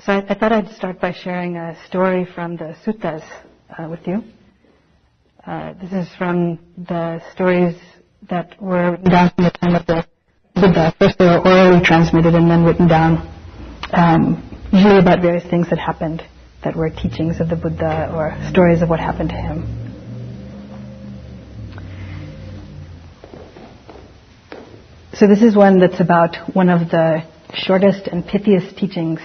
So I thought I'd start by sharing a story from the suttas with you. This is from the stories that were written down from the time of the Buddha. First they were orally transmitted and then written down, usually about various things that happened that were teachings of the Buddha or stories of what happened to him. So this is one that's about one of the shortest and pithiest teachings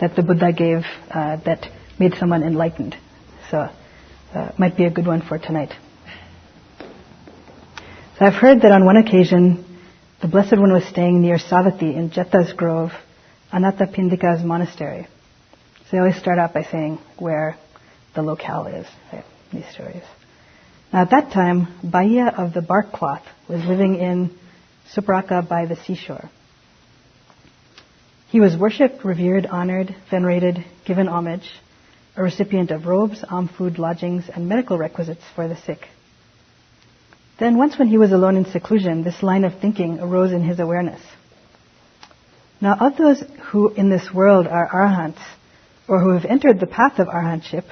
that the Buddha gave that made someone enlightened. So might be a good one for tonight. So I've heard that on one occasion, the Blessed One was staying near Savatthi in Jeta's grove, Anathapindika's monastery. So I always start out by saying where the locale is, right, these stories. Now at that time, Bahia of the bark cloth was living in Supraka by the seashore. He was worshipped, revered, honored, venerated, given homage, a recipient of robes, alms food, lodgings, and medical requisites for the sick. Then once when he was alone in seclusion, this line of thinking arose in his awareness. Now of those who in this world are arahants, or who have entered the path of arahantship,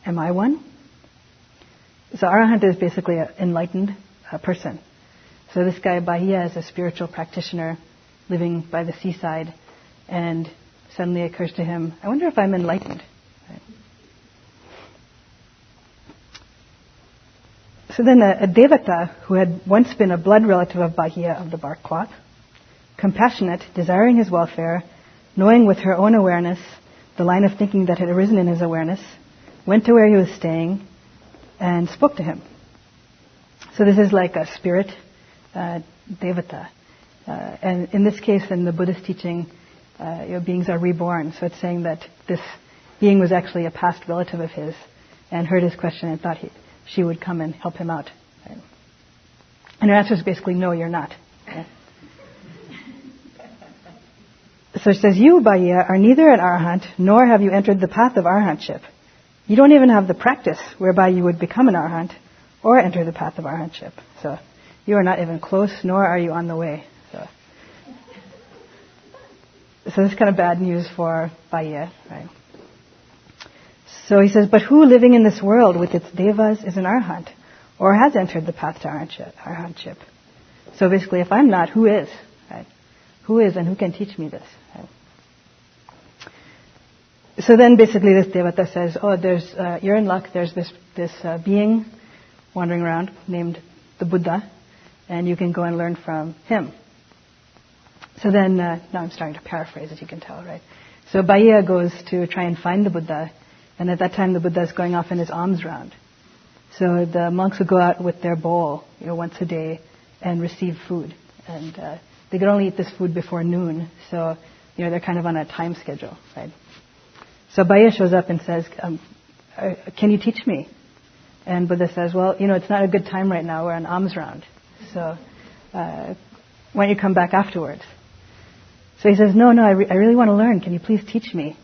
am I one? So arahant is basically an enlightened person. So this guy Bahia is a spiritual practitioner living by the seaside, and suddenly it occurs to him, I wonder if I'm enlightened. Right? So then a devata who had once been a blood relative of Bahia of the bark cloth, compassionate, desiring his welfare, knowing with her own awareness the line of thinking that had arisen in his awareness, went to where he was staying and spoke to him. So this is like a spirit devata. And in this case, in the Buddhist teaching, beings are reborn. So it's saying that this being was actually a past relative of his and heard his question and thought she would come and help him out. Right? And her answer is basically, no, you're not. Right? So it says, you, Bahia, are neither an arahant, nor have you entered the path of arahantship. You don't even have the practice whereby you would become an arahant or enter the path of arahantship. So you are not even close, nor are you on the way. So this is kind of bad news for Bahia, right? So he says, but who living in this world with its devas is an arahant, or has entered the path to arahantship? So basically, if I'm not, who is? Right? Who is and who can teach me this? Right? So then basically this devata says, you're in luck, there's this being wandering around named the Buddha, and you can go and learn from him. So then, now I'm starting to paraphrase, as you can tell, right? So Bahia goes to try and find the Buddha, and at that time the Buddha is going off in his alms round. So the monks would go out with their bowl, once a day, and receive food. And they could only eat this food before noon, so they're kind of on a time schedule, right? So Bahia shows up and says, can you teach me? And Buddha says, well, it's not a good time right now, we're on alms round. So why don't you come back afterwards? So he says, no, I really want to learn. Can you please teach me?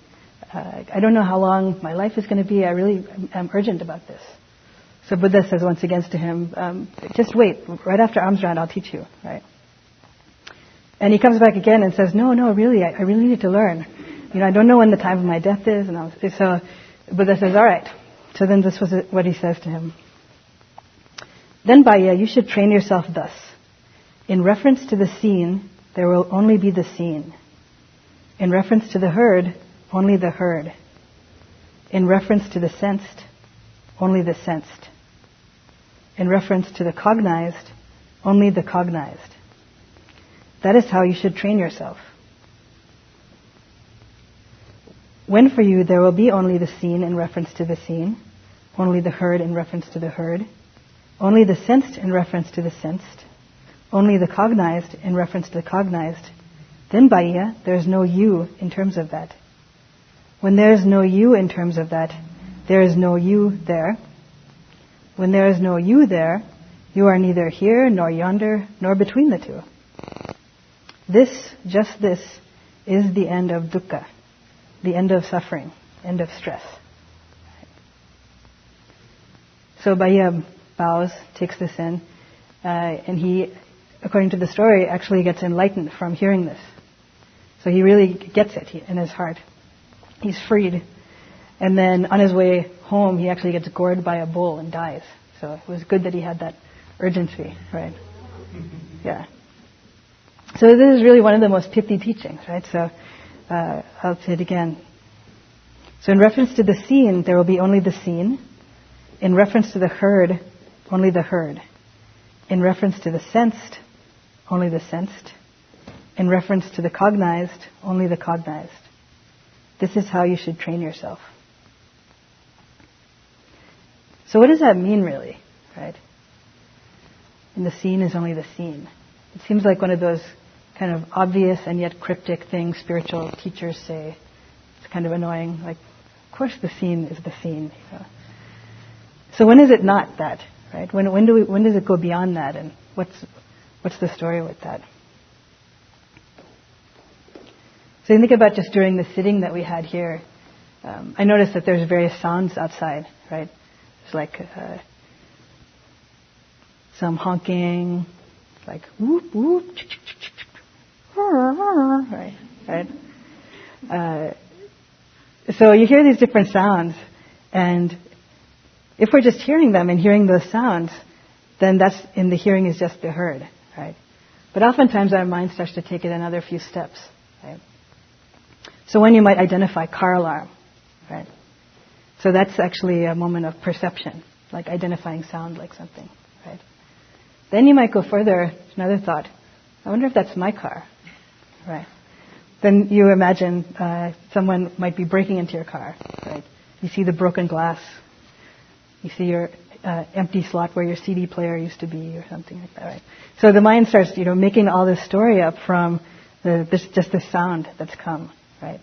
I don't know how long my life is going to be. I really am urgent about this. So Buddha says once again to him, just wait. Right after alms round, I'll teach you. Right? And he comes back again and says, no, really, I really need to learn. I don't know when the time of my death is. And so Buddha says, all right. So then this was what he says to him. Then Bahia, you should train yourself thus. In reference to the seen, there will only be the seen. In reference to the heard, only the heard. In reference to the sensed, only the sensed. In reference to the cognized, only the cognized. That is how you should train yourself. When for you there will be only the seen in reference to the seen, only the heard in reference to the heard, only the sensed in reference to the sensed, only the cognized in reference to the cognized, then Bahia, there is no you in terms of that. When there is no you in terms of that, there is no you there. When there is no you there, you are neither here nor yonder nor between the two. This, just this, is the end of dukkha, the end of suffering, end of stress. So Bahia bows, takes this in, and he, according to the story, actually gets enlightened from hearing this. So he really gets it in his heart. He's freed. And then on his way home, he actually gets gored by a bull and dies. So it was good that he had that urgency, right? Yeah. So this is really one of the most pithy teachings, right? So I'll say it again. So in reference to the seen, there will be only the seen. In reference to the heard, only the heard. In reference to the sensed, only the sensed. In reference to the cognized, only the cognized. This is how you should train yourself. So what does that mean really, right? And the seen is only the seen. It seems like one of those kind of obvious and yet cryptic things spiritual teachers say. It's kind of annoying. Like, of course the seen is the seen. You know? So when is it not that, right? When does it go beyond that, and what's the story with that? So you think about just during the sitting that we had here. I noticed that there's various sounds outside, right? It's like some honking, like whoop whoop, right. So you hear these different sounds, and if we're just hearing them and hearing those sounds, then that's in the hearing is just the heard, right? But oftentimes our mind starts to take it another few steps, right? So when you might identify car alarm, right? So that's actually a moment of perception, like identifying sound like something, right? Then you might go further, another thought, I wonder if that's my car, right? Then you imagine someone might be breaking into your car, right? You see the broken glass. You see your empty slot where your CD player used to be or something like that, right? So the mind starts, making all this story up from just the sound that's come, right?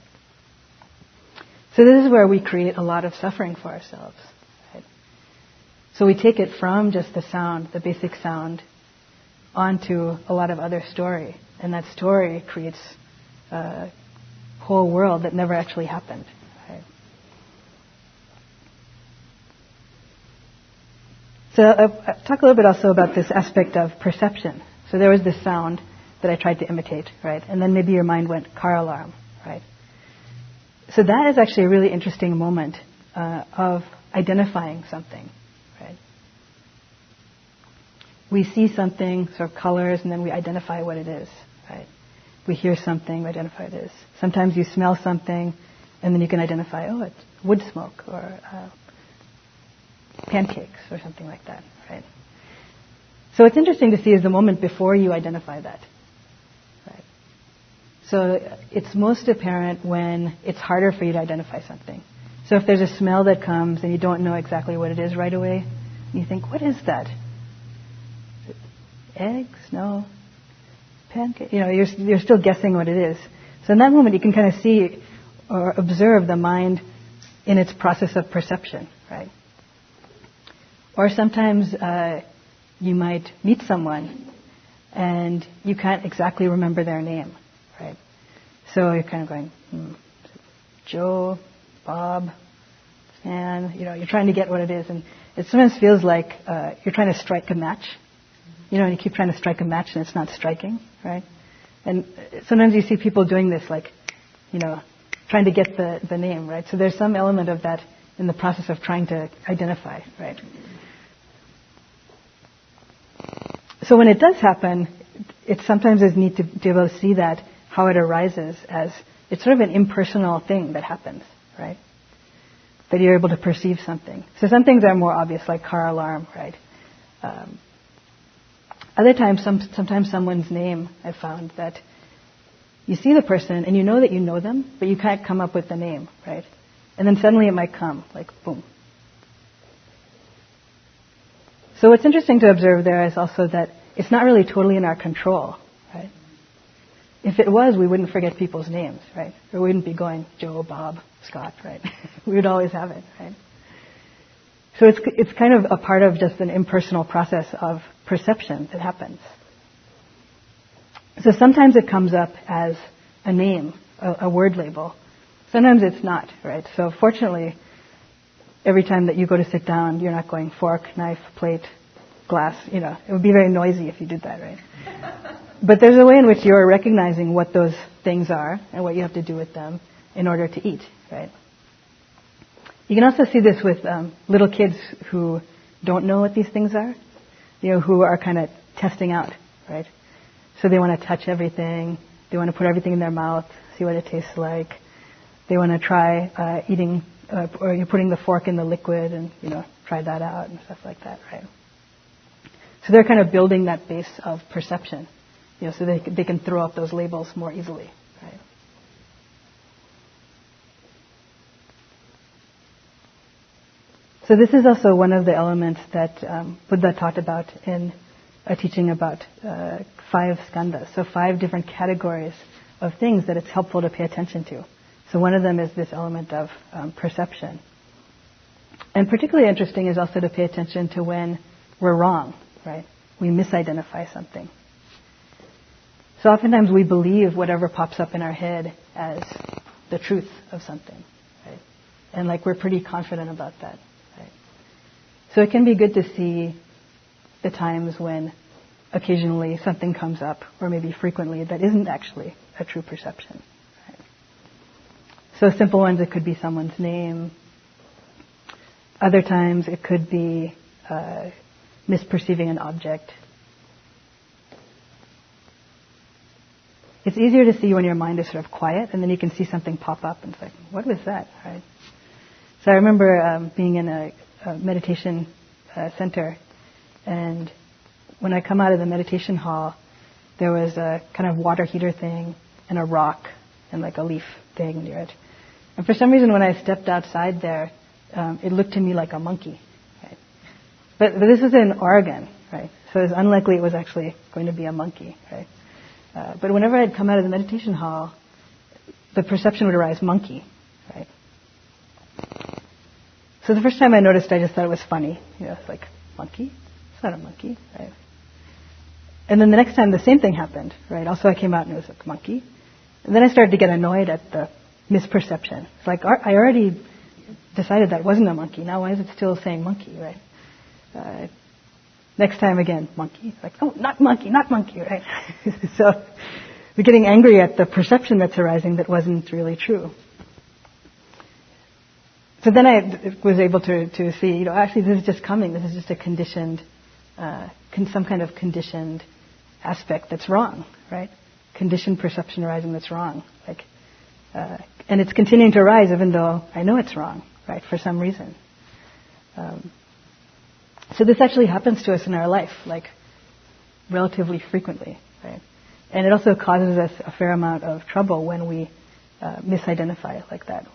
So this is where we create a lot of suffering for ourselves, right? So we take it from just the sound, the basic sound, onto a lot of other story. And that story creates a whole world that never actually happened, right? So I'll talk a little bit also about this aspect of perception. So there was this sound that I tried to imitate, right? And then maybe your mind went car alarm, right? So that is actually a really interesting moment of identifying something, right? We see something, sort of colors, and then we identify what it is, right? We hear something, we identify what it is. Sometimes you smell something, and then you can identify, oh, it's wood smoke, or pancakes, or something like that, right? So what's interesting to see is the moment before you identify that, right? So it's most apparent when it's harder for you to identify something. So if there's a smell that comes and you don't know exactly what it is right away, and you think, what is that? Is it eggs? No. Pancake? You're still guessing what it is. So in that moment you can kind of see or observe the mind in its process of perception, right? Or sometimes you might meet someone and you can't exactly remember their name, right? So you're kind of going, Joe, Bob, Stan, you're trying to get what it is. And it sometimes feels like you're trying to strike a match, and you keep trying to strike a match and it's not striking, right? And sometimes you see people doing this, like, trying to get the name, right? So there's some element of that in the process of trying to identify, right? So when it does happen, it sometimes is neat to be able to see that, how it arises as it's sort of an impersonal thing that happens, right? That you're able to perceive something. So some things are more obvious, like car alarm, right? Other times, sometimes someone's name, I've found that you see the person and you know that you know them, but you can't come up with the name, right? And then suddenly it might come, like boom. So what's interesting to observe there is also that it's not really totally in our control, right? If it was, we wouldn't forget people's names, right? Or we wouldn't be going Joe, Bob, Scott, right? We would always have it, right? So it's kind of a part of just an impersonal process of perception that happens. So sometimes it comes up as a name, a word label. Sometimes it's not, right? So fortunately, every time that you go to sit down, you're not going fork, knife, plate, glass. It would be very noisy if you did that, right? But there's a way in which you're recognizing what those things are and what you have to do with them, in order to eat, right? You can also see this with little kids who don't know what these things are, who are kind of testing out, right? So they want to touch everything, they want to put everything in their mouth, see what it tastes like. They want to try eating, or you're putting the fork in the liquid and, try that out and stuff like that, right? So they're kind of building that base of perception, so they can throw up those labels more easily, right? So this is also one of the elements that Buddha talked about in a teaching about 5 skandhas, so 5 different categories of things that it's helpful to pay attention to. So one of them is this element of perception. And particularly interesting is also to pay attention to when we're wrong, right? We misidentify something. So oftentimes we believe whatever pops up in our head as the truth of something, right? And we're pretty confident about that, right? So it can be good to see the times when occasionally something comes up, or maybe frequently, that isn't actually a true perception. Right? So simple ones, it could be someone's name. Other times it could be misperceiving an object. It's easier to see when your mind is sort of quiet, and then you can see something pop up, and it's like, what was that? Right? So I remember being in a meditation center, and when I come out of the meditation hall, there was a kind of water heater thing and a rock and a leaf thing near it. And for some reason, when I stepped outside there, it looked to me like a monkey. Right? But this was in Oregon, right? So it was unlikely it was actually going to be a monkey, right? But whenever I'd come out of the meditation hall, the perception would arise, monkey, right? So the first time I noticed, I just thought it was funny. It's like, monkey? It's not a monkey, right? And then the next time the same thing happened, right? Also I came out and it was like, monkey. And then I started to get annoyed at the misperception. It's like, I already decided that wasn't a monkey. Now why is it still saying monkey, right? Next time again, monkey. Like, oh, not monkey, right? So we're getting angry at the perception that's arising that wasn't really true. So then I was able to see, actually this is just coming. This is just a conditioned, some kind of conditioned aspect that's wrong, right? Conditioned perception arising that's wrong. And it's continuing to arise even though I know it's wrong, right, for some reason. So this actually happens to us in our life, relatively frequently, right? And it also causes us a fair amount of trouble when we misidentify like that.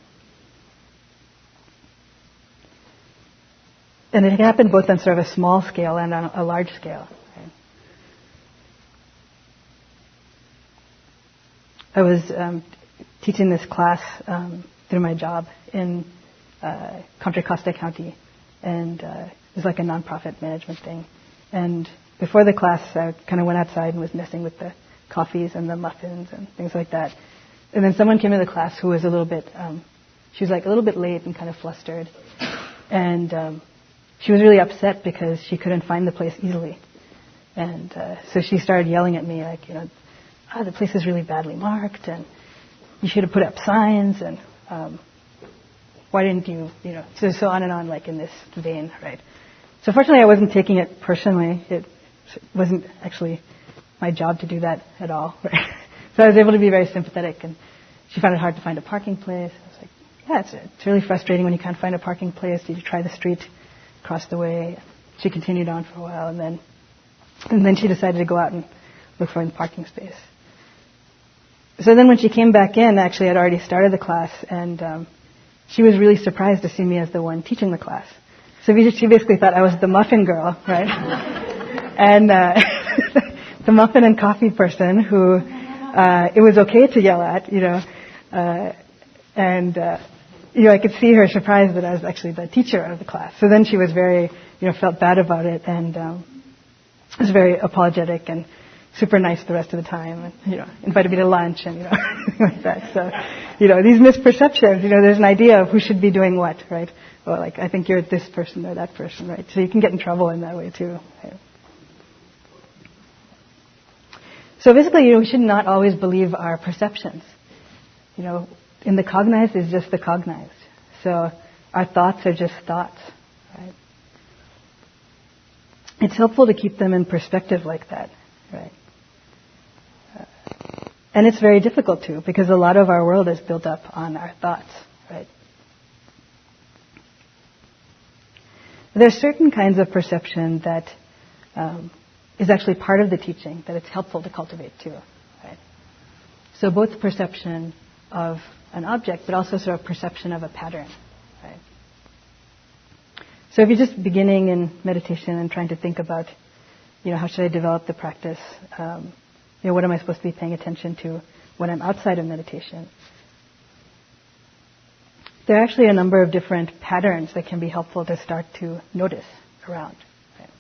And it can happen both on sort of a small scale and on a large scale. Right? I was teaching this class through my job in Contra Costa County, and it was like a nonprofit management thing. And before the class, I kind of went outside and was messing with the coffees and the muffins and things like that. And then someone came into the class who was a little bit, she was a little bit late and kind of flustered. And she was really upset because she couldn't find the place easily. And so she started yelling at me the place is really badly marked and you should have put up signs and why didn't you, so on and on in this vein, right? So fortunately I wasn't taking it personally. It wasn't actually my job to do that at all, right? So I was able to be very sympathetic, and she found it hard to find a parking place. I was like, yeah, it's really frustrating when you can't find a parking place. Did you try the street across the way? She continued on for a while, and then she decided to go out and look for a parking space. So then when she came back in, actually I'd already started the class, and she was really surprised to see me as the one teaching the class. So she basically thought I was the muffin girl, right? And the muffin and coffee person who it was okay to yell at, I could see her surprised that I was actually the teacher of the class. So then she was very, felt bad about it, and was very apologetic and super nice the rest of the time, and invited me to lunch and like that. So these misperceptions, there's an idea of who should be doing what, right? Or I think you're this person or that person, right? So you can get in trouble in that way too. Right? So basically, we should not always believe our perceptions. in the cognized is just the cognized. So our thoughts are just thoughts, right? It's helpful to keep them in perspective like that, right? And it's very difficult to, because a lot of our world is built up on our thoughts, right? There are certain kinds of perception that is actually part of the teaching that it's helpful to cultivate too, right? So both perception of an object, but also sort of perception of a pattern, right? So if you're just beginning in meditation and trying to think about, how should I develop the practice? What am I supposed to be paying attention to when I'm outside of meditation? There are actually a number of different patterns that can be helpful to start to notice around. Right?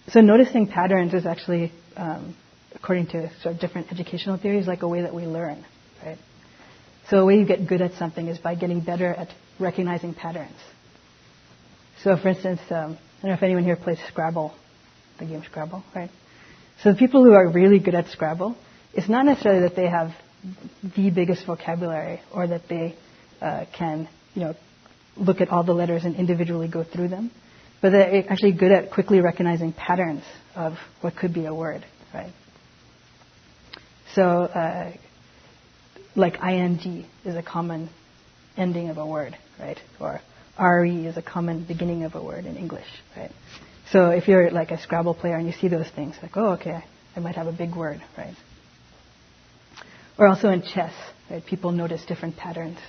So noticing patterns is actually, according to sort of different educational theories, like a way that we learn. Right? So a way you get good at something is by getting better at recognizing patterns. So for instance, I don't know if anyone here plays Scrabble, the game Scrabble, right? So the people who are really good at Scrabble, it's not necessarily that they have the biggest vocabulary or that they can, look at all the letters and individually go through them, but they're actually good at quickly recognizing patterns of what could be a word, right? So, like ing is a common ending of a word, right? Or re is a common beginning of a word in English, right? So if you're like a Scrabble player and you see those things, like, oh, okay, I might have a big word, right? Or also in chess, right? People notice different patterns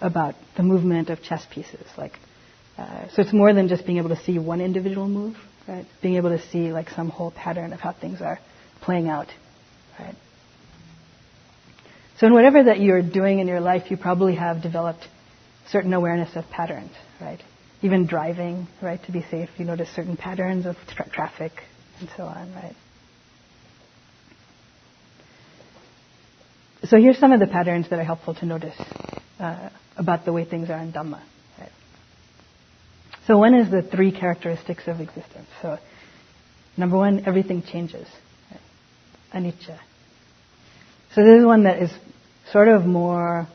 about the movement of chess pieces. Like, so it's more than just being able to see one individual move, right? Being able to see like some whole pattern of how things are playing out, right? So in whatever that you're doing in your life, you probably have developed certain awareness of patterns, right? Even driving, right, to be safe, you notice certain patterns of traffic and so on, right? So here's some of the patterns that are helpful to notice about the way things are in Dhamma. Right? So one is the 3 characteristics of existence. So number 1, everything changes. Right? Anicca. So this is one that is sort of more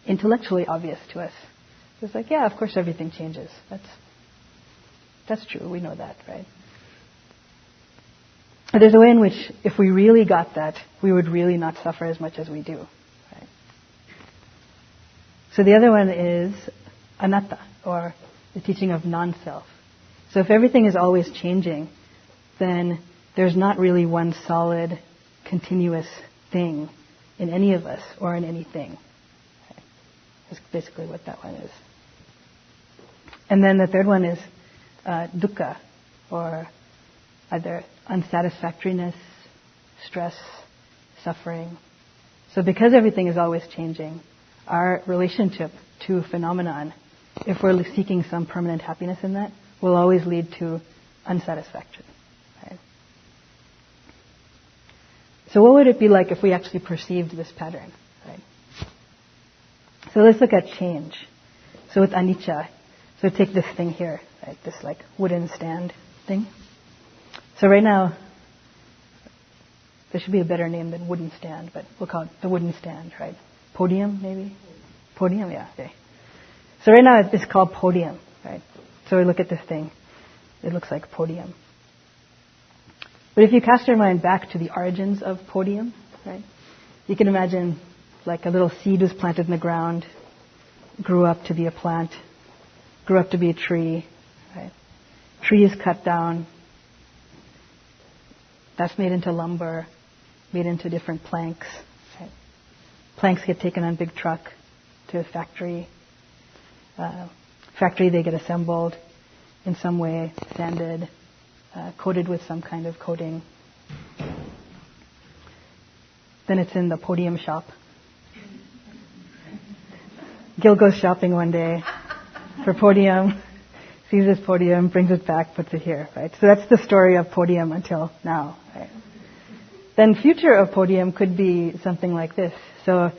intellectually obvious to us. It's like, yeah, of course everything changes. That's true. We know that, right? But there's a way in which, if we really got that, we would really not suffer as much as we do. Right? So the other one is anatta, or the teaching of non-self. So if everything is always changing, then there's not really one solid, continuous thing in any of us or in anything. Okay. That's basically what that one is. And then the third one is dukkha, or either unsatisfactoriness, stress, suffering. So because everything is always changing, our relationship to phenomenon, if we're seeking some permanent happiness in that, will always lead to unsatisfaction. Right? So what would it be like if we actually perceived this pattern? Right? So let's look at change. So with anicca, so take this thing here, right? This like wooden stand thing. So right now, there should be a better name than wooden stand, but we'll call it the wooden stand, right? Podium, maybe? Podium, yeah, okay. So right now it's called podium, right? So we look at this thing. It looks like podium. But if you cast your mind back to the origins of podium, right? You can imagine like a little seed was planted in the ground, grew up to be a plant, grew up to be a tree, right? Tree is cut down. That's made into lumber, made into different planks. Right? Planks get taken on big truck to a factory. Factory, they get assembled in some way, sanded, coated with some kind of coating. Then it's in the podium shop. Gil goes shopping one day for podium, sees this podium, brings it back, puts it here, right? So that's the story of podium until now, right? Then future of podium could be something like this. So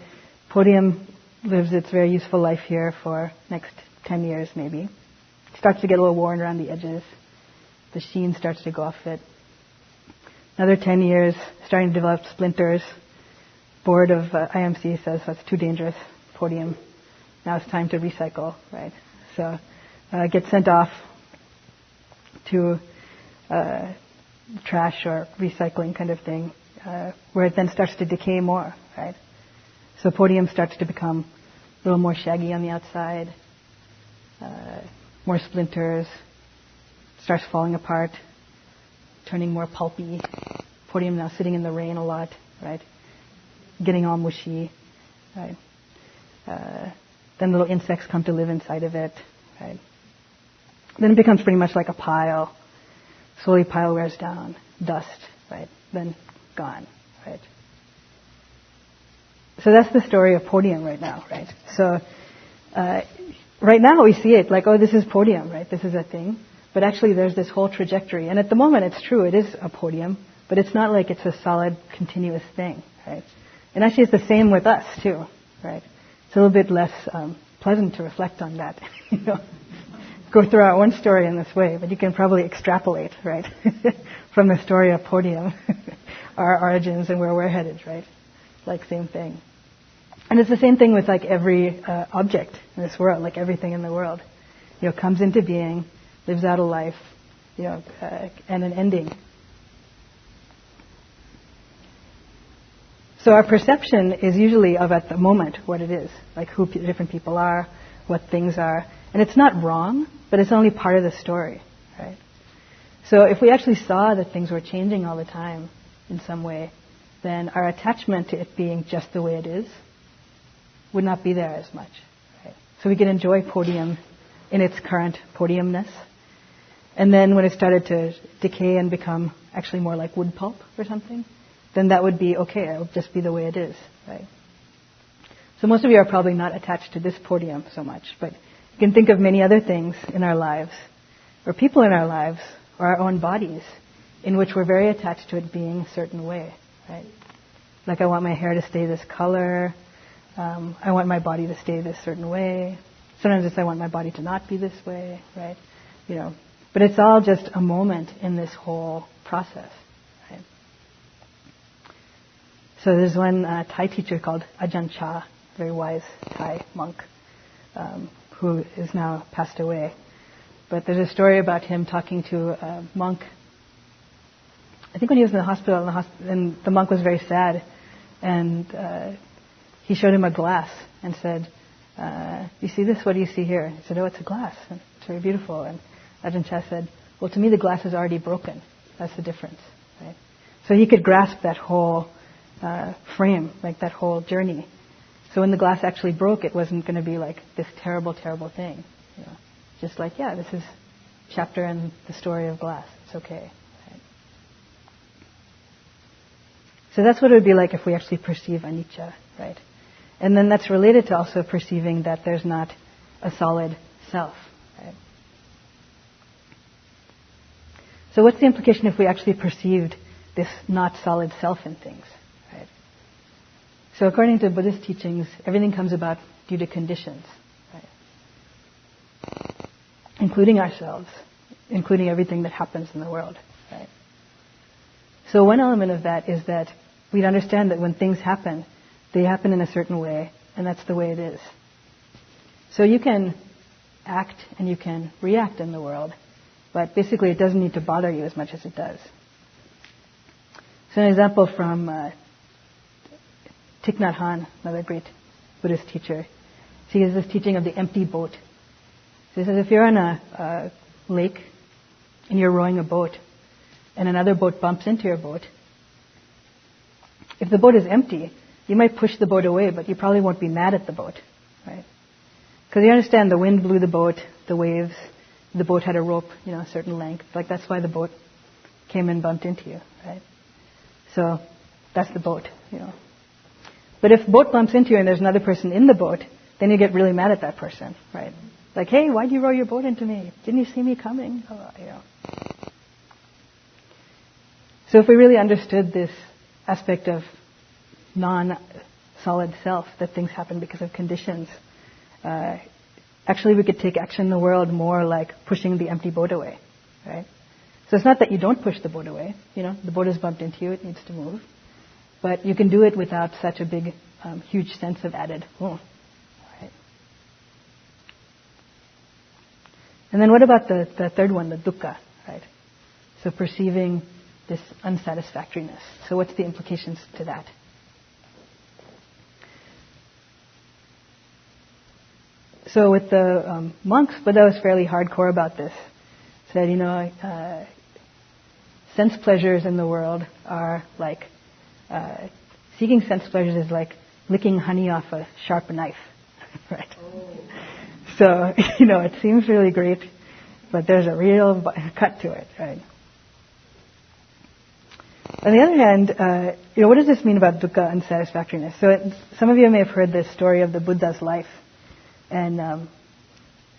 podium lives its very useful life here for next 10 years maybe. Starts to get a little worn around the edges. The sheen starts to go off it. Another 10 years, starting to develop splinters. board of IMC says that's too dangerous, podium. Now it's time to recycle, right? So it gets sent off to trash or recycling kind of thing, where it then starts to decay more, right? So podium starts to become a little more shaggy on the outside, more splinters, starts falling apart, turning more pulpy. Podium now sitting in the rain a lot, right? Getting all mushy, right? Then little insects come to live inside of it, right? Then it becomes pretty much like a pile. Slowly pile wears down, dust, right? Then gone, right? So that's the story of podium right now, right? So right now we see it like, oh, this is podium, right? This is a thing. But actually there's this whole trajectory. And at the moment it's true, it is a podium, but it's not like it's a solid, continuous thing, right? And actually it's the same with us too, right? It's a little bit less pleasant to reflect on that, you know. Go through our own story in this way, but you can probably extrapolate, right, from the story of podium, our origins and where we're headed, right? Like same thing. And it's the same thing with like every object in this world, like everything in the world. You know, comes into being, lives out a life, you know, and an ending. So our perception is usually of at the moment what it is, like who different people are, what things are. And it's not wrong, but it's only part of the story, right? So if we actually saw that things were changing all the time in some way, then our attachment to it being just the way it is would not be there as much, right? So we could enjoy podium in its current podiumness. And then when it started to decay and become actually more like wood pulp or something, then that would be okay. It would just be the way it is, right? So most of you are probably not attached to this podium so much, but you can think of many other things in our lives, or people in our lives, or our own bodies, in which we're very attached to it being a certain way, right? Like I want my hair to stay this color, I want my body to stay this certain way. Sometimes it's I want my body to not be this way, right? You know, but it's all just a moment in this whole process, right? So there's one Thai teacher called Ajahn Chah, very wise Thai monk, who is now passed away. But there's a story about him talking to a monk. I think when he was in the hospital, and the monk was very sad, and he showed him a glass and said, "You see this? What do you see here?" He said, "Oh, it's a glass. And it's very beautiful." And Ajahn Chah said, "Well, to me, the glass is already broken. That's the difference." Right? So he could grasp that whole frame, like that whole journey. So when the glass actually broke, it wasn't going to be like this terrible, terrible thing. You know? Just like, yeah, this is chapter in the story of glass. It's okay. Right? So that's what it would be like if we actually perceive anicca, right? And then that's related to also perceiving that there's not a solid self, right? So what's the implication if we actually perceived this not solid self in things? So according to Buddhist teachings, everything comes about due to conditions, right? Including ourselves, including everything that happens in the world, right? So one element of that is that we'd understand that when things happen, they happen in a certain way, and that's the way it is. So you can act and you can react in the world, but basically it doesn't need to bother you as much as it does. So an example from Thich Nhat Hanh, another great Buddhist teacher. So he has this teaching of the empty boat. So he says if you're on a lake and you're rowing a boat and another boat bumps into your boat, if the boat is empty, you might push the boat away, but you probably won't be mad at the boat, right? Because you understand the wind blew the boat, the waves, the boat had a rope, you know, a certain length. Like that's why the boat came and bumped into you, right? So that's the boat, you know. But if the boat bumps into you and there's another person in the boat, then you get really mad at that person, right? Like, hey, why'd you row your boat into me? Didn't you see me coming? Oh, you know. So if we really understood this aspect of non-solid self, that things happen because of conditions, actually we could take action in the world more like pushing the empty boat away, right? So it's not that you don't push the boat away, you know, the boat has bumped into you, it needs to move. But you can do it without such a big, huge sense of added, right? And then what about the third one, the dukkha, right? So perceiving this unsatisfactoriness. So what's the implications to that? So with the monks, Buddha was fairly hardcore about this. Said, sense pleasures in the world are like, seeking sense pleasures is like licking honey off a sharp knife, right? Oh. So, it seems really great, but there's a real cut to it, right? On the other hand, what does this mean about dukkha, unsatisfactoriness? So some of you may have heard this story of the Buddha's life. And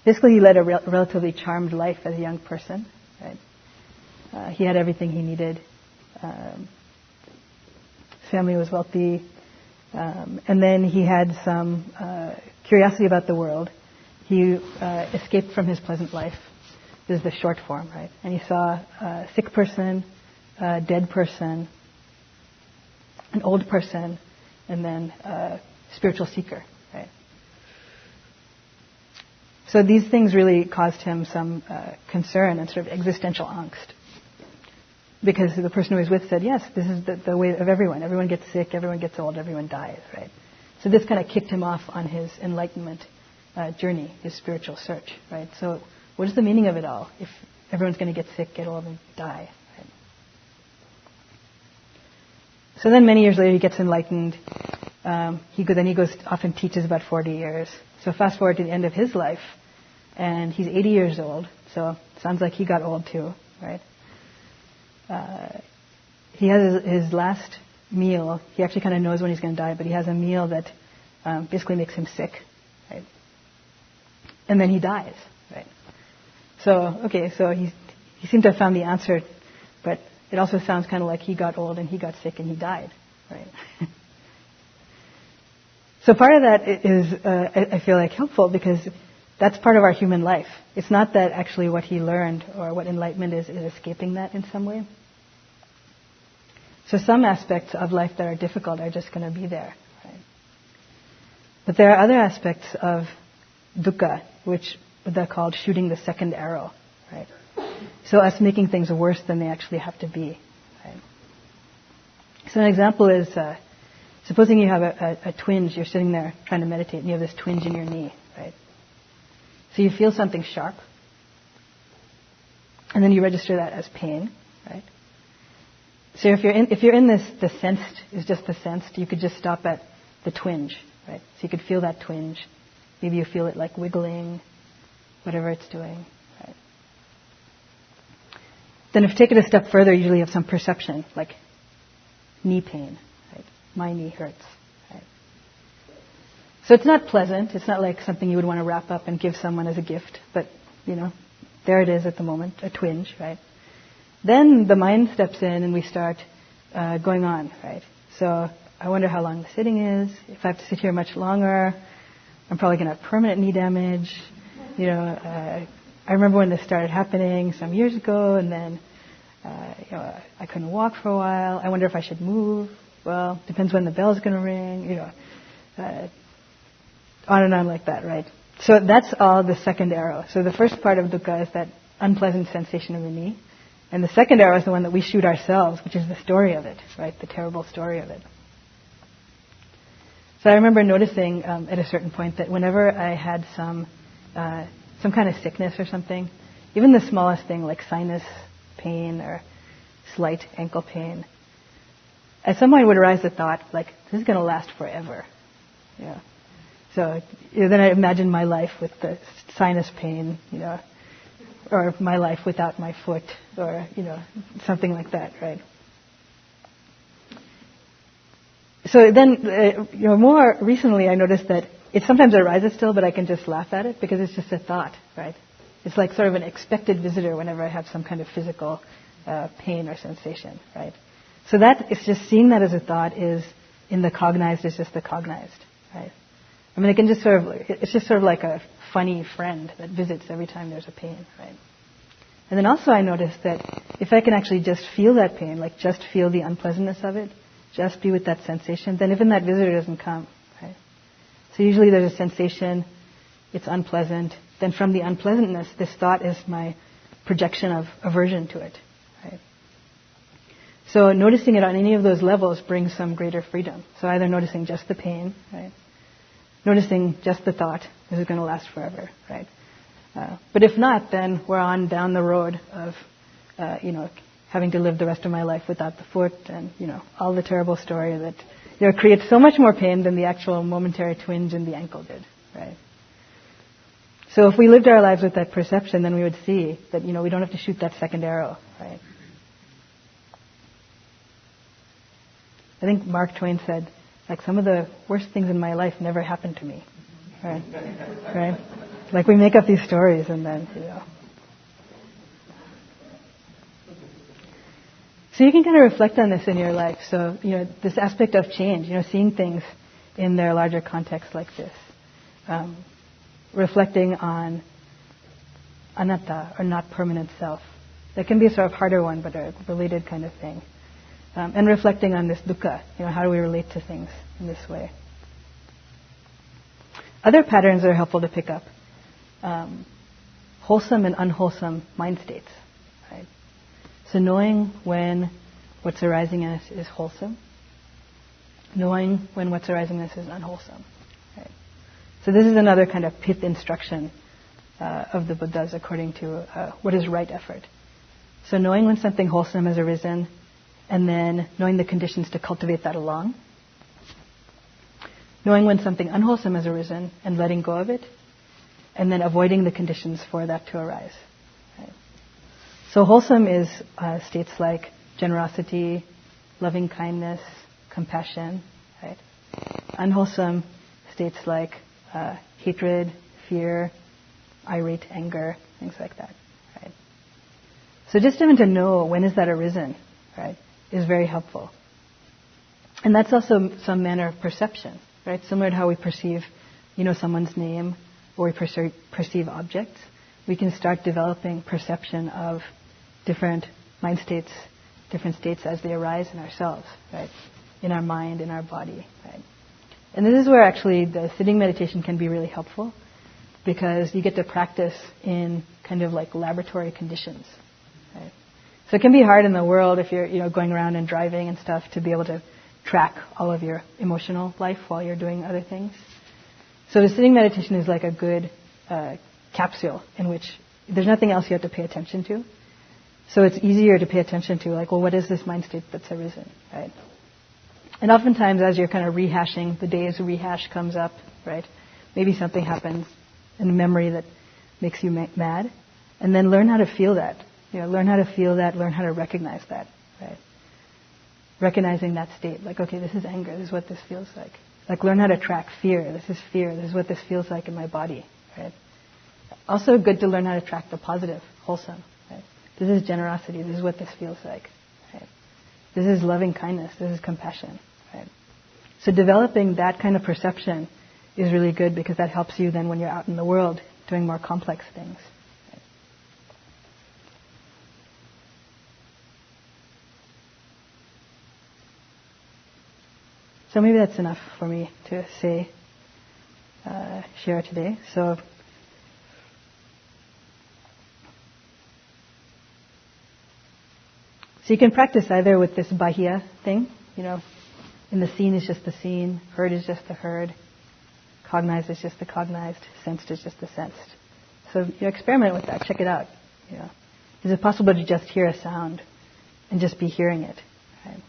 basically he led a relatively charmed life as a young person, right? He had everything he needed. His family was wealthy. And then he had some curiosity about the world. He escaped from his pleasant life. This is the short form, right? And he saw a sick person, a dead person, an old person, and then a spiritual seeker, right? So these things really caused him some concern and sort of existential angst. Because the person who he was with said, yes, this is the way of everyone. Everyone gets sick, everyone gets old, everyone dies, right? So this kind of kicked him off on his enlightenment journey, his spiritual search, right? So what is the meaning of it all if everyone's going to get sick, get old, and die, right? So then many years later he gets enlightened. He goes off and teaches about 40 years. So fast forward to the end of his life, and he's 80 years old. So sounds like he got old too, right? He has his last meal. He actually kind of knows when he's going to die, but he has a meal that basically makes him sick, right? And then he dies, right? So he seemed to have found the answer, but it also sounds kind of like he got old and he got sick and he died, right? So part of that is, I feel like, helpful because that's part of our human life. It's not that actually what he learned or what enlightenment is escaping that in some way. So some aspects of life that are difficult are just going to be there, right? But there are other aspects of dukkha, which Buddha called shooting the second arrow, right? So us making things worse than they actually have to be, right? So an example is, supposing you have a twinge, you're sitting there trying to meditate and you have this twinge in your knee, right? So you feel something sharp, and then you register that as pain, right? So if you're in this, the sensed is just the sensed, you could just stop at the twinge, right? So you could feel that twinge. Maybe you feel it like wiggling, whatever it's doing, right? Then if you take it a step further, you usually have some perception, like knee pain, right? My knee hurts, right? So it's not pleasant. It's not like something you would want to wrap up and give someone as a gift, but, there it is at the moment, a twinge, right? Then the mind steps in and we start going on, right? So I wonder how long the sitting is. If I have to sit here much longer, I'm probably going to have permanent knee damage. I remember when this started happening some years ago, and then I couldn't walk for a while. I wonder if I should move. Well, depends when the bell's going to ring. On and on like that, right? So that's all the second arrow. So the first part of dukkha is that unpleasant sensation in the knee. And the second arrow is the one that we shoot ourselves, which is the story of it, right? The terrible story of it. So I remember noticing at a certain point that whenever I had some kind of sickness or something, even the smallest thing like sinus pain or slight ankle pain, at some point would arise the thought, like, this is going to last forever. Yeah. So then I imagine my life with the sinus pain, or my life without my foot, or, something like that, right? So then, more recently I noticed that it sometimes arises still, but I can just laugh at it because it's just a thought, right? It's like sort of an expected visitor whenever I have some kind of physical pain or sensation, right? So that is just seeing that as a thought is in the cognized is just the cognized, right? I mean, it's just sort of like a funny friend that visits every time there's a pain, right? And then also I noticed that if I can actually just feel that pain, like just feel the unpleasantness of it, just be with that sensation, then even that visitor doesn't come. Right? So usually there's a sensation, it's unpleasant. Then from the unpleasantness, this thought is my projection of aversion to it. Right? So noticing it on any of those levels brings some greater freedom. So either noticing just the pain, right? Noticing just the thought, this is going to last forever, right? But if not, then we're on down the road of, having to live the rest of my life without the foot, and all the terrible story that creates so much more pain than the actual momentary twinge in the ankle did, right? So if we lived our lives with that perception, then we would see that we don't have to shoot that second arrow, right? I think Mark Twain said, like, some of the worst things in my life never happened to me, right? Right? Like, we make up these stories and then, So you can kind of reflect on this in your life. So, this aspect of change, seeing things in their larger context like this. Reflecting on anatta, or not permanent self. That can be a sort of harder one, but a related kind of thing. And reflecting on this dukkha, how do we relate to things in this way? Other patterns that are helpful to pick up. Wholesome and unwholesome mind states. Right? So knowing when what's arising in us is wholesome, knowing when what's arising in us is unwholesome. Right? So this is another kind of pith instruction of the Buddhas according to what is right effort. So knowing when something wholesome has arisen, and then knowing the conditions to cultivate that along. Knowing when something unwholesome has arisen and letting go of it, and then avoiding the conditions for that to arise. Right? So wholesome is states like generosity, loving kindness, compassion. Right? Unwholesome states like hatred, fear, irate anger, things like that. Right? So just even to know when is that arisen, right, is very helpful. And that's also some manner of perception, right? Similar to how we perceive, someone's name, or we perceive objects. We can start developing perception of different mind states, different states as they arise in ourselves, right? In our mind, in our body, right? And this is where actually the sitting meditation can be really helpful, because you get to practice in kind of like laboratory conditions, right? So it can be hard in the world if you're going around and driving and stuff to be able to track all of your emotional life while you're doing other things. So the sitting meditation is like a good capsule in which there's nothing else you have to pay attention to. So it's easier to pay attention to, like, well, what is this mind state that's arisen, right? And oftentimes as you're kind of rehashing, the day's rehash comes up, right? Maybe something happens in a memory that makes you mad, and then learn how to feel that. Learn how to feel that, learn how to recognize that, right? Recognizing that state, like, okay, this is anger, this is what this feels like. Like, learn how to track fear, this is what this feels like in my body, right? Also good to learn how to track the positive, wholesome, right? This is generosity, this is what this feels like, right? This is loving kindness, this is compassion, right? So developing that kind of perception is really good, because that helps you then when you're out in the world doing more complex things. So maybe that's enough for me to share today. So you can practice either with this bahya thing, and the seen is just the seen, heard is just the heard, cognized is just the cognized, sensed is just the sensed. So experiment with that, check it out. Is it possible to just hear a sound and just be hearing it? Right?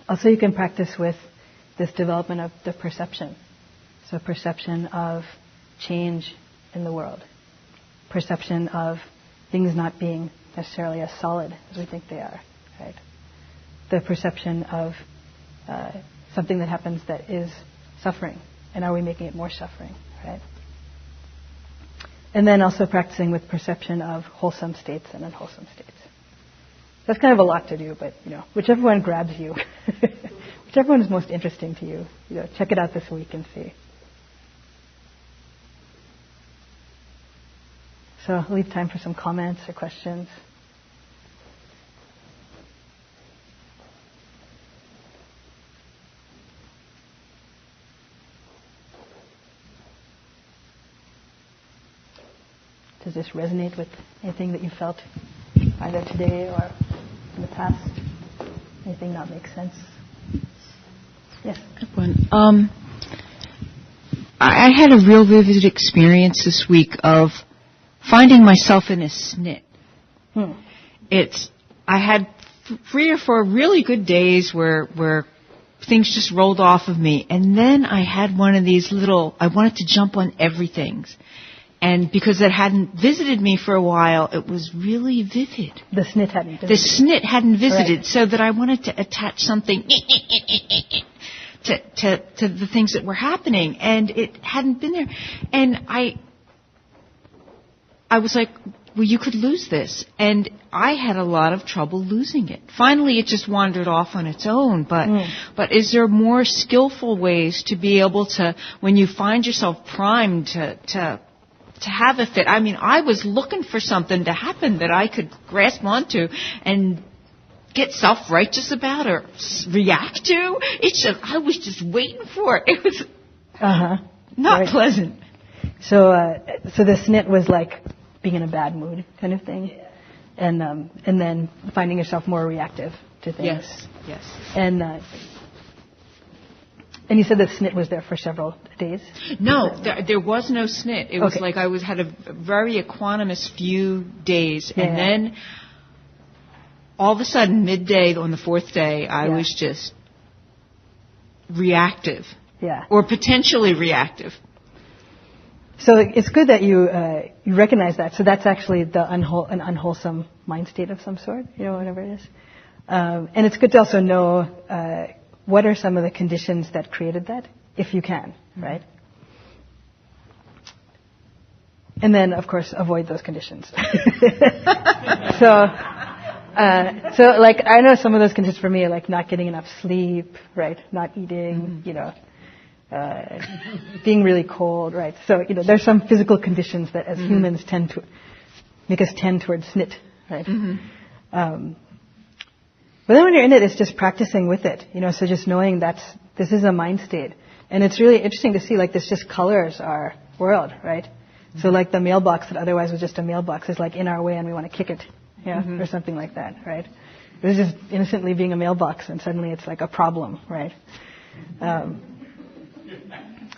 Also, you can practice with this development of the perception. So perception of change in the world. Perception of things not being necessarily as solid as we think they are. Right? The perception of something that happens that is suffering. And are we making it more suffering? Right? And then also practicing with perception of wholesome states and unwholesome states. That's kind of a lot to do, but whichever one grabs you, whichever one is most interesting to you, check it out this week and see. So I'll leave time for some comments or questions. Does this resonate with anything that you felt either today or in the past? Anything not make sense? Yes. Good one. I had a real vivid experience this week of finding myself in a snit. I had 3 or 4 really good days where things just rolled off of me, and then I had one of these I wanted to jump on everything. And because it hadn't visited me for a while, it was really vivid. The snit hadn't visited. The snit hadn't visited, right. So that I wanted to attach something to the things that were happening, and it hadn't been there. And I was like, well, you could lose this. And I had a lot of trouble losing it. Finally, it just wandered off on its own. But is there more skillful ways to be able to, when you find yourself primed to have a fit? I mean, I was looking for something to happen that I could grasp onto and get self-righteous about or react to. I was just waiting for it. It was not pleasant. So the snit was like being in a bad mood kind of thing, and then finding yourself more reactive to things. Yes. And you said the snit was there for several days? No, there was no snit. It was like I had a very equanimous few days, and then all of a sudden, midday on the 4th day, I was just reactive, or potentially reactive. So it's good that you recognize that. So that's actually an unwholesome mind state of some sort, whatever it is. And it's good to also know what are some of the conditions that created that, if you can, right? And then, of course, avoid those conditions. So like, I know some of those conditions for me are like not getting enough sleep, right? Not eating, being really cold, right? So, there's some physical conditions that as humans tend to make us tend towards snit, right? But then when you're in it, it's just practicing with it, so just knowing this is a mind state. And it's really interesting to see, like, this just colors our world, right? So like the mailbox that otherwise was just a mailbox is like in our way and we want to kick it, or something like that, right? It was just innocently being a mailbox and suddenly it's like a problem, right?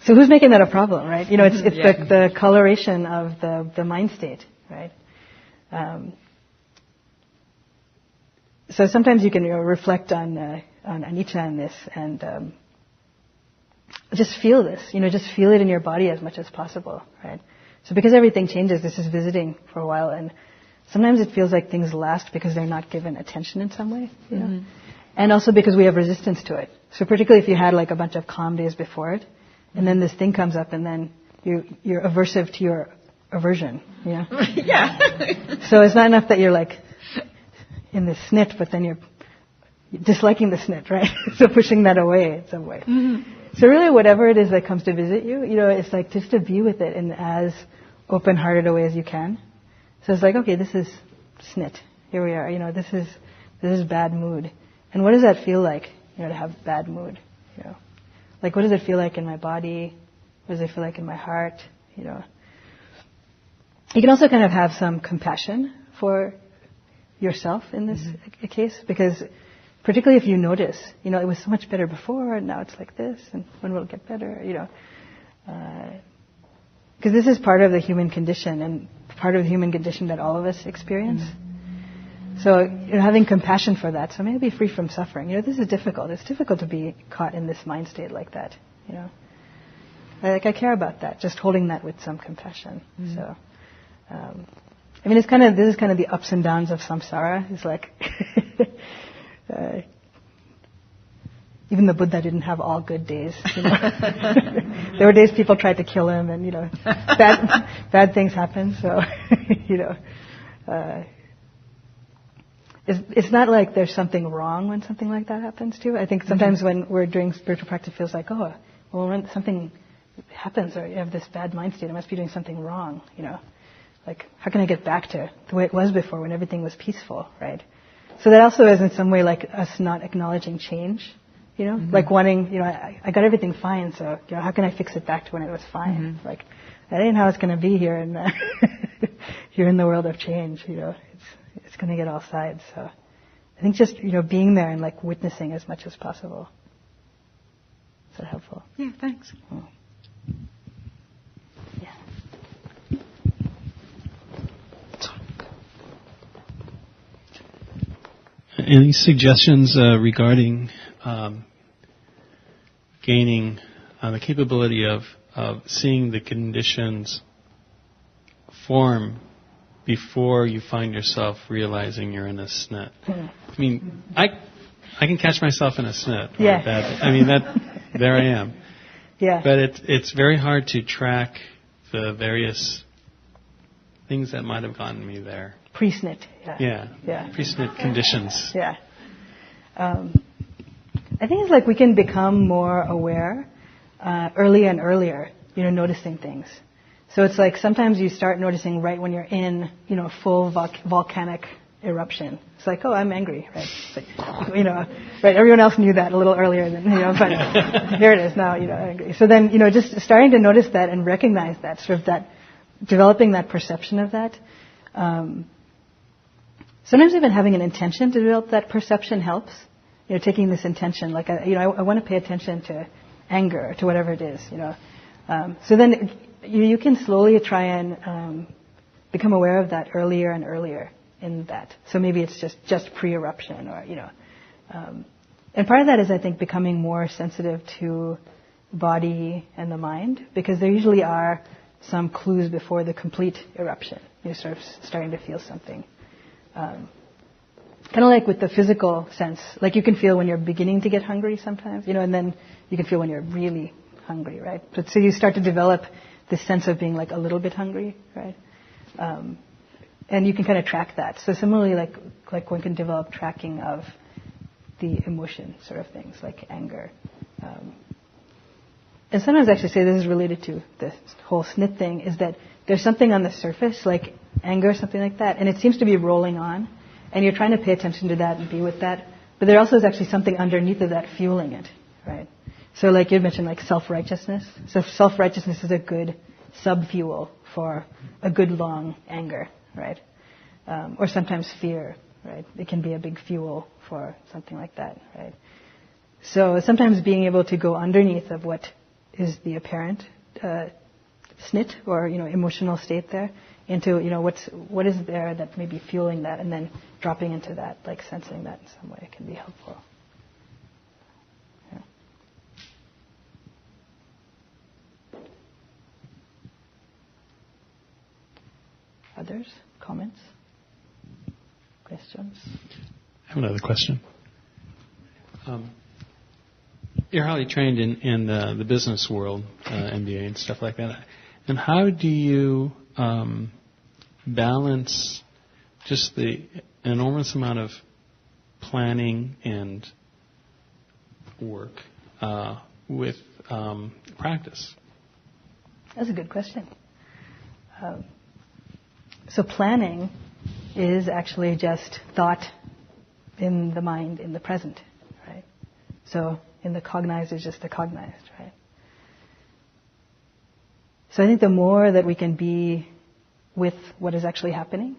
So who's making that a problem, right? It's the coloration of the mind state, right? So sometimes you can reflect on anicca and this and just feel this, just feel it in your body as much as possible, right? So because everything changes, this is visiting for a while, and sometimes it feels like things last because they're not given attention in some way, and also because we have resistance to it. So particularly if you had like a bunch of calm days before it, and then this thing comes up, and then you're aversive to your aversion, Yeah. So it's not enough that you're like in the snit, but then you're disliking the snit, right? So pushing that away in some way. So really whatever it is that comes to visit you, it's like just to be with it in as open-hearted a way as you can. So it's like, okay, this is snit. Here we are. This is bad mood. And what does that feel like, to have bad mood? Like what does it feel like in my body? What does it feel like in my heart? You can also kind of have some compassion for yourself in this case, because particularly if you notice, it was so much better before, and now it's like this, and when will it get better, because this is part of the human condition, and part of the human condition that all of us experience. So, having compassion for that, so maybe free from suffering. This is difficult. It's difficult to be caught in this mind state like that, I care about that, just holding that with some compassion. So, this is kind of the ups and downs of samsara. It's like, even the Buddha didn't have all good days. There were days people tried to kill him, and bad things happened. So, it's not like there's something wrong when something like that happens too. I think sometimes when we're doing spiritual practice, it feels like, oh, well, when something happens or you have this bad mind state, I must be doing something wrong. Like, how can I get back to the way it was before when everything was peaceful, right? So that also is in some way like us not acknowledging change, like wanting, I got everything fine, so, how can I fix it back to when it was fine? Like, that ain't how it's going to be here. And you're in the world of change, it's going to get all sides. So I think just, being there and like witnessing as much as possible. Is that helpful? Yeah, thanks. Oh. Yeah. Any suggestions regarding gaining the capability of seeing the conditions form before you find yourself realizing you're in a snit? I mean, I can catch myself in a snit. Yeah. There I am. Yeah. But it's very hard to track the various things that might have gotten me there. Pre-snit. Yeah. Pre-snit conditions. Yeah. I think it's like we can become more aware earlier and earlier, noticing things. So it's like sometimes you start noticing right when you're in, full volcanic eruption. It's like, oh, I'm angry, right? It's like, right? Everyone else knew that a little earlier than, but here it is now, angry. So then, just starting to notice that and recognize that, sort of that, developing that perception of that. Sometimes even having an intention to develop that perception helps. Taking this intention, like, I want to pay attention to anger, to whatever it is, So then you can slowly try and become aware of that earlier and earlier in that. So maybe it's just pre-eruption or, and part of that is, I think, becoming more sensitive to body and the mind, because there usually are some clues before the complete eruption. You're sort of starting to feel something. Kind of like with the physical sense, like you can feel when you're beginning to get hungry sometimes, and then you can feel when you're really hungry, right? But so you start to develop this sense of being like a little bit hungry, right? And you can kind of track that. So similarly, like one can develop tracking of the emotion sort of things, like anger. And sometimes I actually say this is related to this whole snit thing, is that there's something on the surface, like anger or something like that, and it seems to be rolling on, and you're trying to pay attention to that and be with that, but there also is actually something underneath of that fueling it, right? So like you mentioned, like self-righteousness. So self-righteousness is a good sub-fuel for a good long anger, right? Or sometimes fear, right? It can be a big fuel for something like that, right? So sometimes being able to go underneath of what is the apparent snit or emotional state there into what is there that may be fueling that, and then dropping into that, like sensing that in some way can be helpful. Yeah. Others? Comments? Questions? I have another question. You're highly trained in the business world, MBA and stuff like that. And how do you balance just the enormous amount of planning and work with practice? That's a good question. So planning is actually just thought in the mind, in the present, right? So in the cognized is just the cognized, right? So I think the more that we can be with what is actually happening,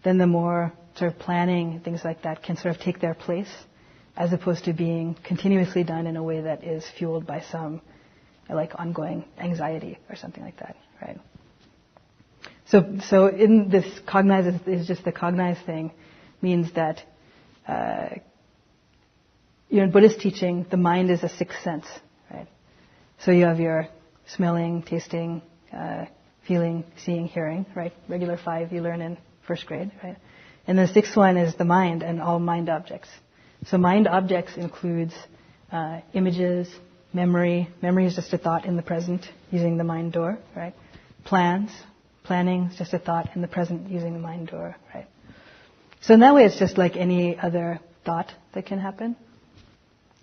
then the more sort of planning, things like that, can sort of take their place, as opposed to being continuously done in a way that is fueled by some like ongoing anxiety or something like that, right? So in this cognized is just the cognized thing, means that in Buddhist teaching, the mind is a sixth sense, right? So you have your smelling, tasting, feeling, seeing, hearing, right? Regular 5 you learn in first grade, right? And the sixth one is the mind and all mind objects. So mind objects includes images, memory. Memory is just a thought in the present using the mind door, right? Planning is just a thought in the present using the mind door, right? So in that way, it's just like any other thought that can happen.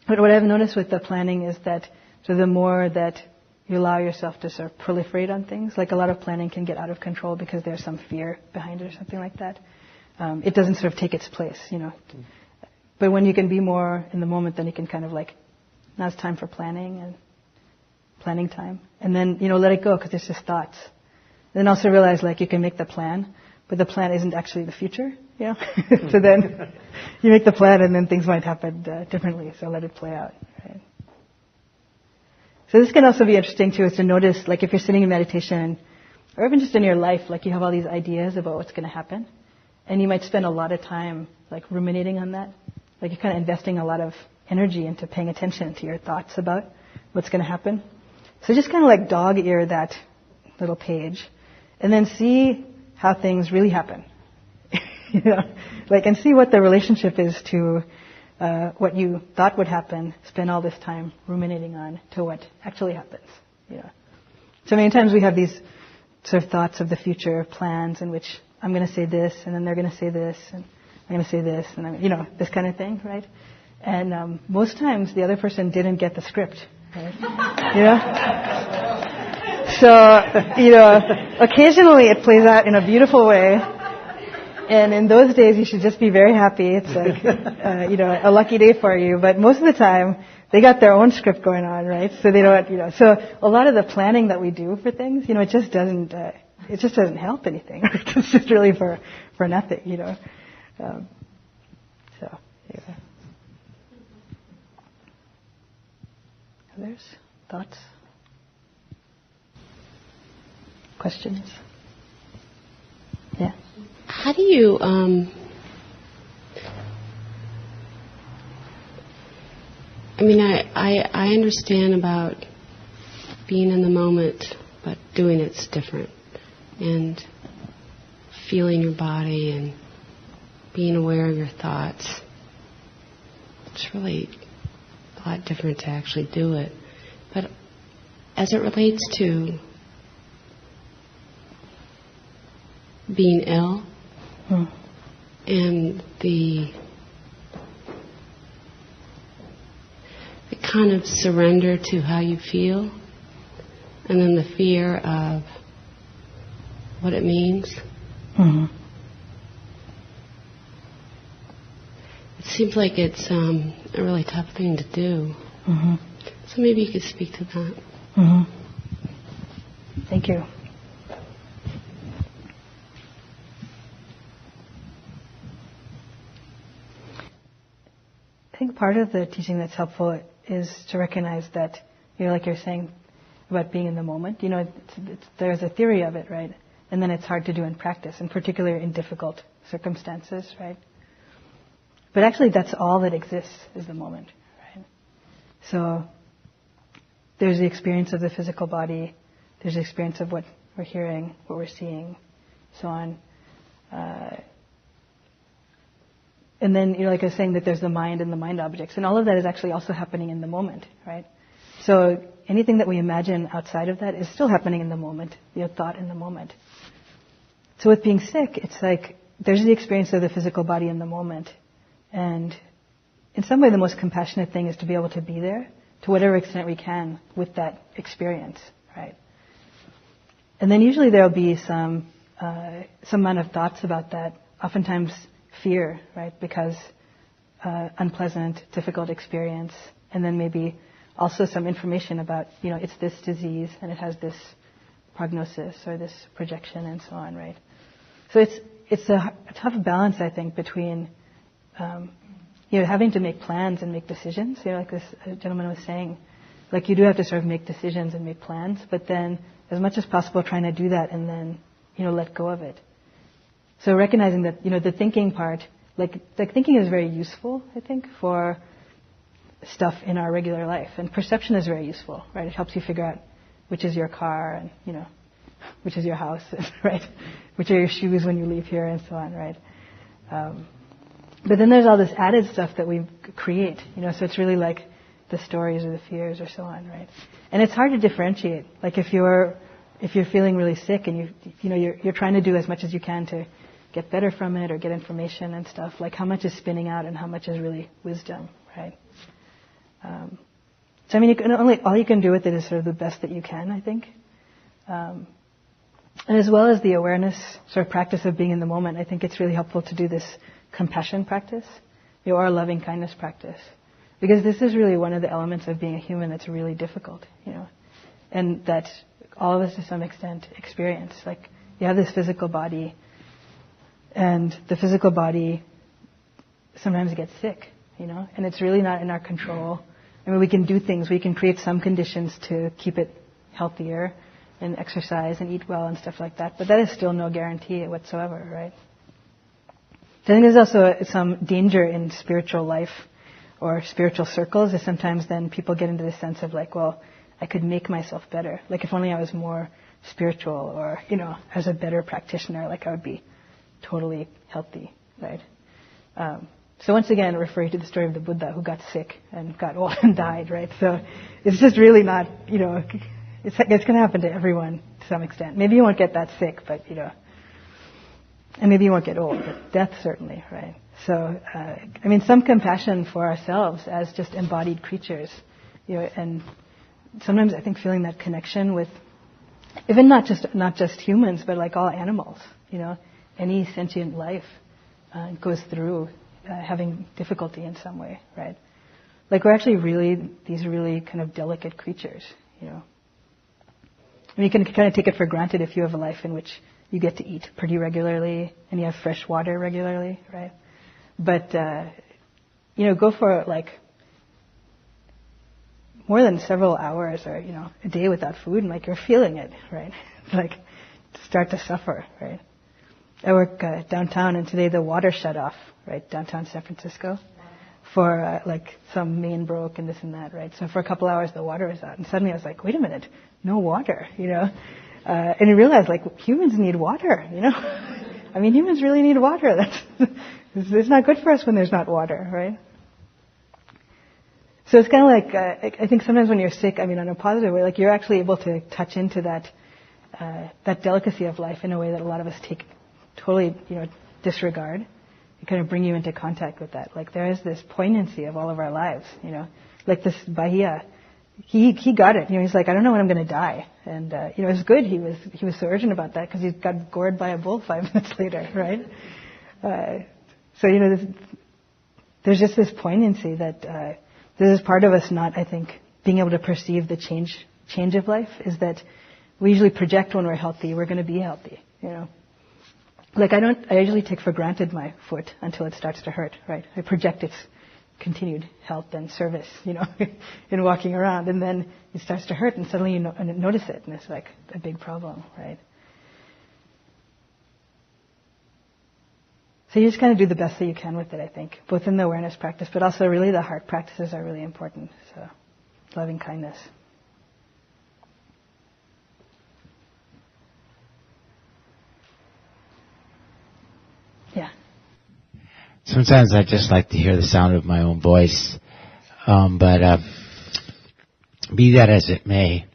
But what I've noticed with the planning is that so the more that you allow yourself to sort of proliferate on things, like a lot of planning can get out of control because there's some fear behind it or something like that. It doesn't sort of take its place, But when you can be more in the moment, then you can kind of like, now it's time for planning and planning time. And then, let it go because it's just thoughts. Then also realize like you can make the plan, but the plan isn't actually the future, you know. So then you make the plan, and then things might happen differently. So let it play out. Right? So this can also be interesting too, is to notice, like if you're sitting in meditation, or even just in your life, like you have all these ideas about what's going to happen, and you might spend a lot of time like ruminating on that. Like you're kind of investing a lot of energy into paying attention to your thoughts about what's going to happen. So just kind of like dog ear that little page, and then see how things really happen. You know, like, and see what the relationship is to what you thought would happen, spend all this time ruminating on, to what actually happens. You know. So many times we have these sort of thoughts of the future, plans in which I'm going to say this, and then they're going to say this, and I'm going to say this, and you know, this kind of thing, right? And most times the other person didn't get the script, right? You know? So, you know, occasionally it plays out in a beautiful way. And in those days, you should just be very happy. It's like, you know, a lucky day for you. But most of the time, they got their own script going on, right? So they don't, you know. So a lot of the planning that we do for things, you know, it just doesn't help anything. It's just really for nothing, you know. So, yeah. Others? Thoughts? Questions? Yeah. How do you, I mean, I understand about being in the moment, but doing it's different. And feeling your body and being aware of your thoughts. It's really a lot different to actually do it. But as it relates to being ill, and the kind of surrender to how you feel, and then the fear of what it means. Mm-hmm. It seems like it's a really tough thing to do. Mm-hmm. So maybe you could speak to that. Mm-hmm. Thank you. I think part of the teaching that's helpful is to recognize that, you know, like you're saying about being in the moment, you know, there's a theory of it, right? And then it's hard to do in practice, in particular in difficult circumstances, right? But actually that's all that exists is the moment, right? So there's the experience of the physical body, there's the experience of what we're hearing, what we're seeing, so on. And then, you know, like I was saying, that there's the mind and the mind objects. And all of that is actually also happening in the moment, right? So anything that we imagine outside of that is still happening in the moment, you know, thought in the moment. So with being sick, it's like there's the experience of the physical body in the moment. And in some way, the most compassionate thing is to be able to be there to whatever extent we can with that experience, right? And then usually there'll be some amount of thoughts about that, oftentimes fear, right? Because unpleasant, difficult experience, and then maybe also some information about, you know, it's this disease and it has this prognosis or this projection and so on, right? So it's a tough balance, I think, between you know, having to make plans and make decisions. You know, like this gentleman was saying, like you do have to sort of make decisions and make plans, but then as much as possible trying to do that and then, you know, let go of it. So recognizing that, you know, the thinking part, like thinking is very useful, I think, for stuff in our regular life. And perception is very useful, right? It helps you figure out which is your car and, you know, which is your house, right? Which are your shoes when you leave here and so on, right? But then there's all this added stuff that we create, you know, so it's really like the stories or the fears or so on, right? And it's hard to differentiate. Like if you're feeling really sick and you know, you're trying to do as much as you can to get better from it or get information and stuff, like how much is spinning out and how much is really wisdom, right? So I mean, all you can do with it is sort of the best that you can, I think. And as well as the awareness sort of practice of being in the moment, I think it's really helpful to do this compassion practice, you know, or loving kindness practice. Because this is really one of the elements of being a human that's really difficult, you know, and that all of us to some extent experience. Like you have this physical body And the physical body sometimes gets sick, and it's really not in our control. I mean, we can do things, we can create some conditions to keep it healthier and exercise and eat well and stuff like that, but that is still no guarantee whatsoever, right? So I think there's also some danger in spiritual life or spiritual circles, is sometimes then people get into the sense of like, well, I could make myself better. Like if only I was more spiritual or, as a better practitioner, like I would be totally healthy, right? So once again, referring to the story of the Buddha who got sick and got old and died, right? So it's just really not, it's going to happen to everyone to some extent. Maybe you won't get that sick, but, and maybe you won't get old, but death certainly, right? So, some compassion for ourselves as just embodied creatures, and sometimes I think feeling that connection with, even not just humans, but like all animals, any sentient life goes through having difficulty in some way, right? Like we're actually these really kind of delicate creatures, And you can kind of take it for granted if you have a life in which you get to eat pretty regularly and you have fresh water regularly, right? But, go for like more than several hours or, a day without food and like you're feeling it, right? Like start to suffer, right? I work downtown and today the water shut off, right? Downtown San Francisco for like some main broke and this and that, right? So for a couple hours the water was out and suddenly I was like, wait a minute, no water, and I realized like humans need water, humans really need water. It's not good for us when there's not water, right? So it's kind of like, I think sometimes when you're sick, on a positive way, like you're actually able to touch into that delicacy of life in a way that a lot of us take totally, disregard. It kind of bring you into contact with that. Like there is this poignancy of all of our lives, like this Bahia. He got it. He's like, I don't know when I'm going to die. And, it was good. He was so urgent about that because he got gored by a bull 5 minutes later, right? So, there's just this poignancy that this is part of us not, I think, being able to perceive the change of life is that we usually project when we're healthy, we're going to be healthy, Like I usually take for granted my foot until it starts to hurt, right? I project its continued health and service, in walking around, and then it starts to hurt and suddenly you notice it and it's like a big problem, right? So you just kind of do the best that you can with it, I think, both in the awareness practice, but also really the heart practices are really important. So, loving kindness. Yeah. Sometimes I just like to hear the sound of my own voice, but be that as it may,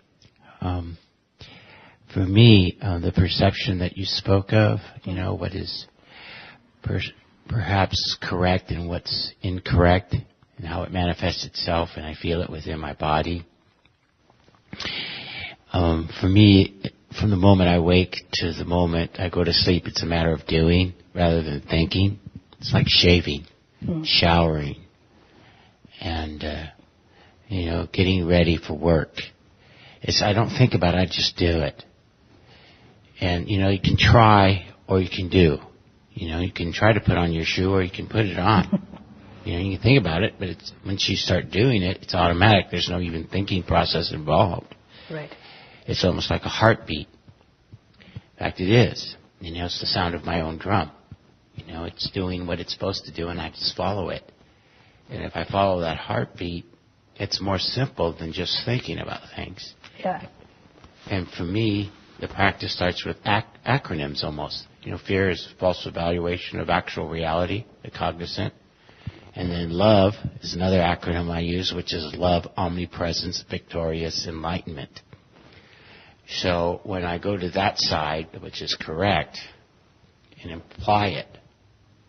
for me, the perception that you spoke of, what is perhaps correct and what's incorrect and how it manifests itself, and I feel it within my body. For me, from the moment I wake to the moment I go to sleep, it's a matter of doing rather than thinking. It's like shaving, showering, and, getting ready for work. I don't think about it, I just do it. And, you can try or you can do. You can try to put on your shoe or you can put it on. You can think about it, but once you start doing it, it's automatic. There's no even thinking process involved. Right. It's almost like a heartbeat. In fact, it is. It's the sound of my own drum. It's doing what it's supposed to do and I just follow it. And if I follow that heartbeat, it's more simple than just thinking about things. Yeah. And for me, the practice starts with acronyms almost. Fear is false evaluation of actual reality, the cognizant. And then love is another acronym I use, which is love, omnipresence, victorious, enlightenment. So when I go to that side, which is correct, and apply it,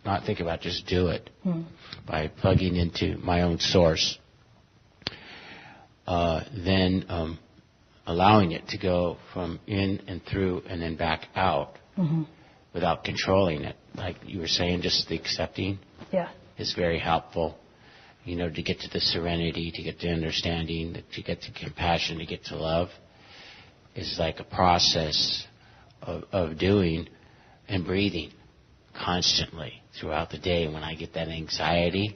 not think about, just do it, by plugging into my own source, then allowing it to go from in and through and then back out without controlling it. Like you were saying, just the accepting is very helpful, to get to the serenity, to get to understanding, to get to compassion, to get to love. Is like a process of doing and breathing constantly throughout the day. When I get that anxiety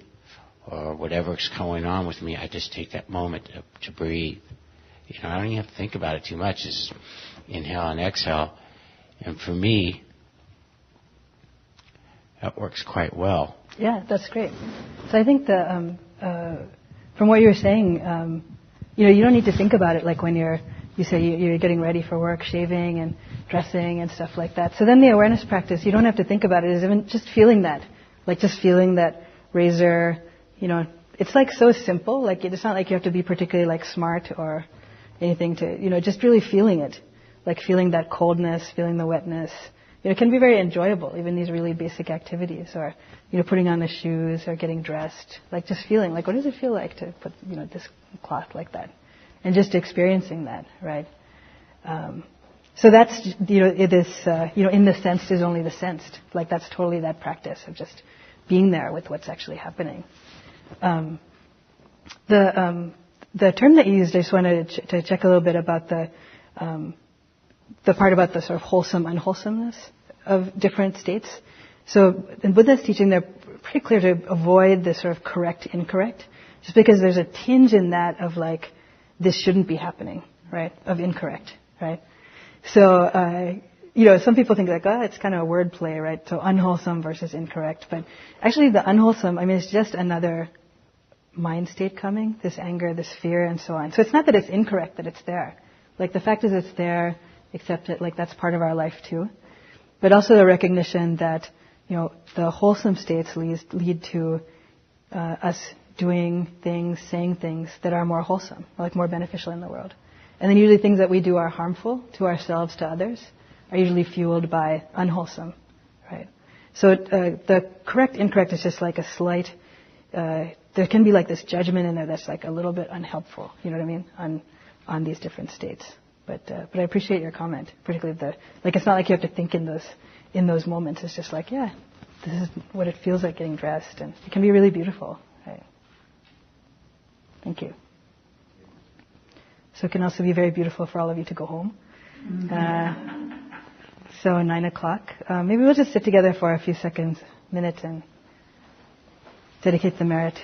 or whatever's going on with me, I just take that moment to breathe. I don't even have to think about it too much. Just inhale and exhale. And for me, that works quite well. Yeah, that's great. So I think from what you were saying, you don't need to think about it like when you say you're getting ready for work, shaving and dressing and stuff like that. So then the awareness practice, you don't have to think about it. It's even just feeling that, like just feeling that razor. It's like so simple. Like it's not like you have to be particularly like smart or anything to, just really feeling it, like feeling that coldness, feeling the wetness. It can be very enjoyable, even these really basic activities, or putting on the shoes or getting dressed, like just feeling like what does it feel like to put this cloth like that, and just experiencing that, right? So that's this in the sensed is only the sensed, like that's totally that practice of just being there with what's actually happening. The term that you used, I just wanted to check a little bit about the part about the sort of wholesome, unwholesomeness of different states. So in Buddha's teaching, they're pretty clear to avoid the sort of correct, incorrect, just because there's a tinge in that of like, this shouldn't be happening, right, of incorrect, right? So, some people think like, it's kind of a word play, right? So unwholesome versus incorrect. But actually the unwholesome, it's just another mind state coming, this anger, this fear, and so on. So it's not that it's incorrect that it's there. Like the fact is it's there, accept it, like that's part of our life too. But also the recognition that, the wholesome states lead to us doing things, saying things that are more wholesome, like more beneficial in the world. And then usually things that we do are harmful to ourselves, to others, are usually fueled by unwholesome, right? So the correct, incorrect is just like a slight, there can be like this judgment in there that's like a little bit unhelpful, you know what I mean, on these different states. But I appreciate your comment, particularly it's not like you have to think in those moments. It's just like, this is what it feels like getting dressed, and it can be really beautiful, right? Thank you. So it can also be very beautiful for all of you to go home. So 9:00. Maybe we'll just sit together for a few seconds, minutes, and dedicate the merit.